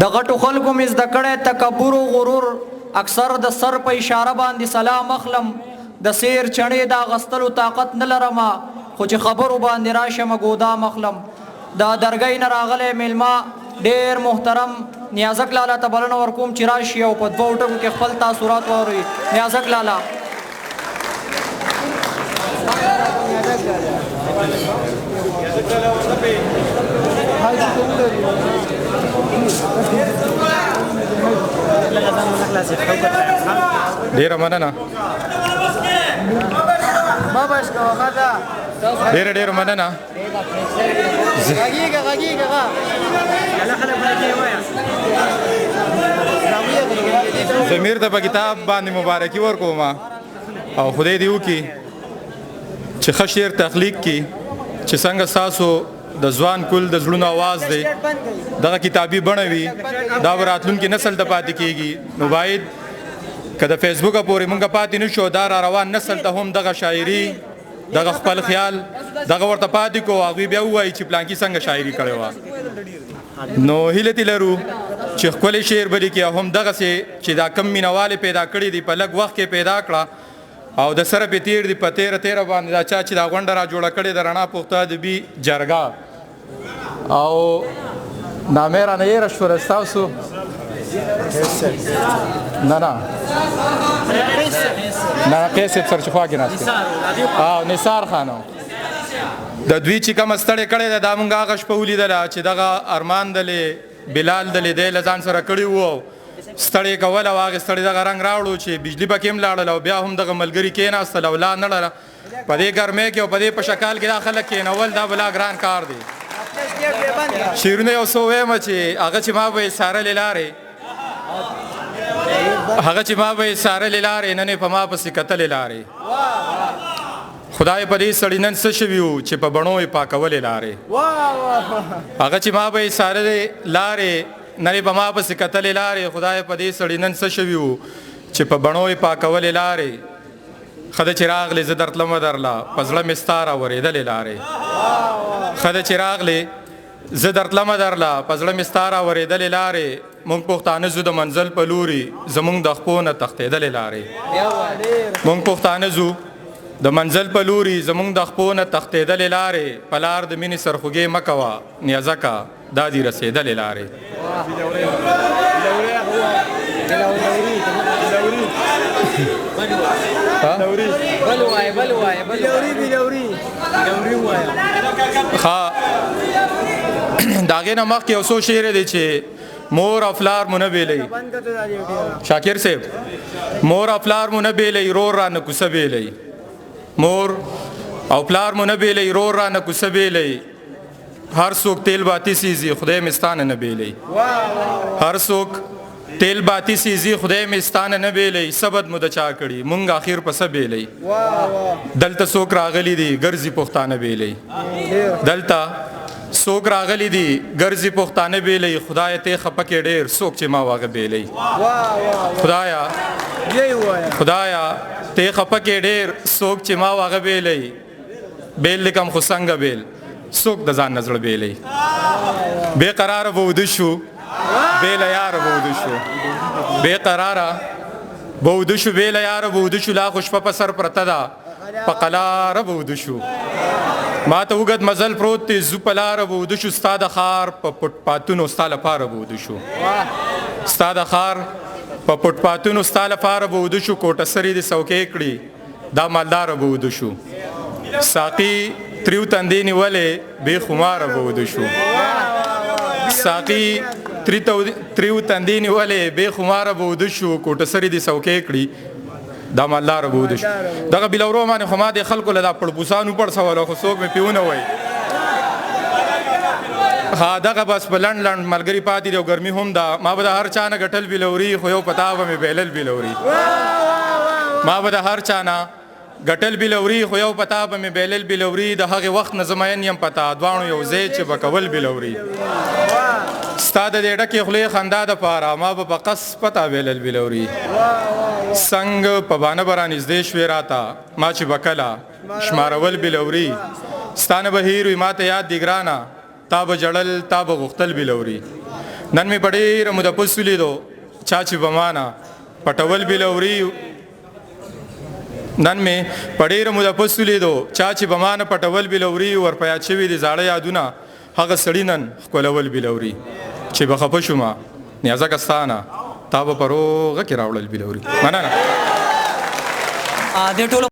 د غټو خلکو مې زده کړی تکبر و غرور اکثر د سر په اشاره باندې سلام اخلم د سیر چڼې د اغوستلو طاقت نه لرمه خو چې خبرو باندې راشم ګودام اخلم د درګۍ نه راغلی میلمه ډېر محترم نیازک لالا ته بلنه ورکوم چې راشي او په دوو ټکو کې خپل تاثرات واوري. نیازک لالا ډیره مننه ډیره مننه. ضمیر ته په کتاب باندې مبارکي ورکوم او خدای دې وکړي چې ښه شعر تخلیق کړي چې څنګه ستاسو د ځوان کل د زړونو آواز دی دغه کتابي بڼه وي دا به راتلونکي نسل ته پاتې کېږي. نو باید که د فیسبوکه پورې موږ پاتې نه شو دا را روان نسل ته هم دغه شاعري دغه خپل خیال دغه ورته پاتې کو هغوی بیا ووایي چې پلانکي څنګه شاعري کړې وه. نو هیله ترې لرو چې ښکلی شعر به لیکي او هم دغسې چې دا کم مینهوالې پیدا کړي دي په لږ وخت کې پیدا کړه او د سره پې تېر دي په تیره باندې دا چا چې دا غونډه را جوړه کړې د رڼا پښتو ادبي جرګه او نامې رانه هېره شوله ستاسو نه قیس صاحب سره چې خوا کې ناست او نثار خان د دوی چې کومه ستړې کړې ده دا مونږ هغه شپه ولیدله چې دغه ارمان دلې بلال دلې دی له ځان سره کړي وو ستړې کول او هغې ستړې دغه رنګ راوړو چې بجلي پکې هم لاړل او بیا هم دغه ملګري کېناستل او لا نه لره په دې ګرمۍ کې او په دې په شکال کې دا خلک کېنول دا بلا ګران کار دی. شعرونه یو څه ویمه چې هغه چې ما به یې څارلې لارې نن یې په ما پسې کتلې لارې خدای په دې سړي نن څه شوي وو چې په بڼو یې پاکولې لارې هغه چې ما به یې څارلې لارې نن یې په ما پسې کتلې لارې خدای په دې سړي نن څه شوي وو چې په بڼو یې پاکولې لارې ښه ده چې راغلې زه درتلمه درله په زړه مې ستا راورېدلې لارې ښه ده چې راغلې زه درتلمه درله په زړه مې ستا راورېدلې لارې مونږ پښتانه زو د منزل په لوري زمونږ د خپو نه تښتېدلې لارې مونږ پښتانه زو د منزل په لوري زمونږ د خپو نه تښتېدلې لارې په لار د مینې سرخوږې مه کوه نیازکه دا دې رسېدلې لارې. د هغې نه مخکې یو څو شعر دی چې مور او پلار مو نه بیلی شاکر صاحب مور او پلار مو نه بیلی رور رانه کوڅه بیلی مور او پلار مو نه بیلی رور رانه کوڅه بیلی هر څوک تیل باتی سیزي خدای مې ستا نه بیلی هر څوک تیل باتی سیزي خدای مې ستا نه بیلی سبد مو د چا کړي مونږ اخر په څه بیلی دلته څوک راغلی دي ګرځي پښتانه بیلی دلته څوک راغلی دي ګرځي پښتانه بیلی خدای ته خپه کې ډېر څوک چې ما واغه بیلی خدایا ته خپه کې ډېر څوک چې ما واغه بیلی بیل لیکم خو څنګه بیل څوک د ځان نه زړه بیلی بې قراره به وده شو بې له یاره به وده شو بې قراره به وده شو بې له یاره به وده شو لا خو شپه په سر پرته ده په قلاره به وده شو ما ته اوږد مزل پروت دی زو په لاره به وده شو ستا د ښار په پټ پاتونو ستا لپاره به وده شو ستا د ښار په پټ پاتونو ستا لپاره به وده شو کوټه سرې دې څوکۍ کړي دا مالداره به وده شو ساقي تریو تندې نیولې بې خماره به وده شو ساقي تریو تندې نیولې بې خماره به وده شو کوټه سرې دې څوکۍ کړي دا مالداره به وده شو دغه بلورو باندې خو ما دې خلکو له دا پړپوسان وپړسولو خو څوک مې پې ونه وایي ها دغه بس په لنډ ملګري پاتې دی او ګرمي هم ده ما به د هر چا نه ګټل بلوري خو یو پتا به مې بیلل بلوري ما به د هر چا نه ګټل بلوري خو یو پتا به مې بیلل بلوري د هغې وخت نه زمین یم پتا دواړو یو ځای چې به کول بلوري ستا د دې ډکې خولې خندا دپاره ما به په قص پتا بیلل بلوري څنګه په بانه به رانږدې شوې راته ما چې به کله شمارول بلوري ستا نه به هیر وي ما ته یاد دي ګرانه تا به جړل تا به غوښتل بلوري نن مې په ډېره موده پس ولیدو چا چې به مانه پټول بلوري نن مې په ډېره موده پس ولیدو چا چې به مانه پټول بلوري ورپه یاد شوي دي زاړه یادونه هغه سړي نن ښکلول بلوري چې به خفه شومه نیازکه ستا نه تا به په روغه کې راوړل بلوري مننه د ټولو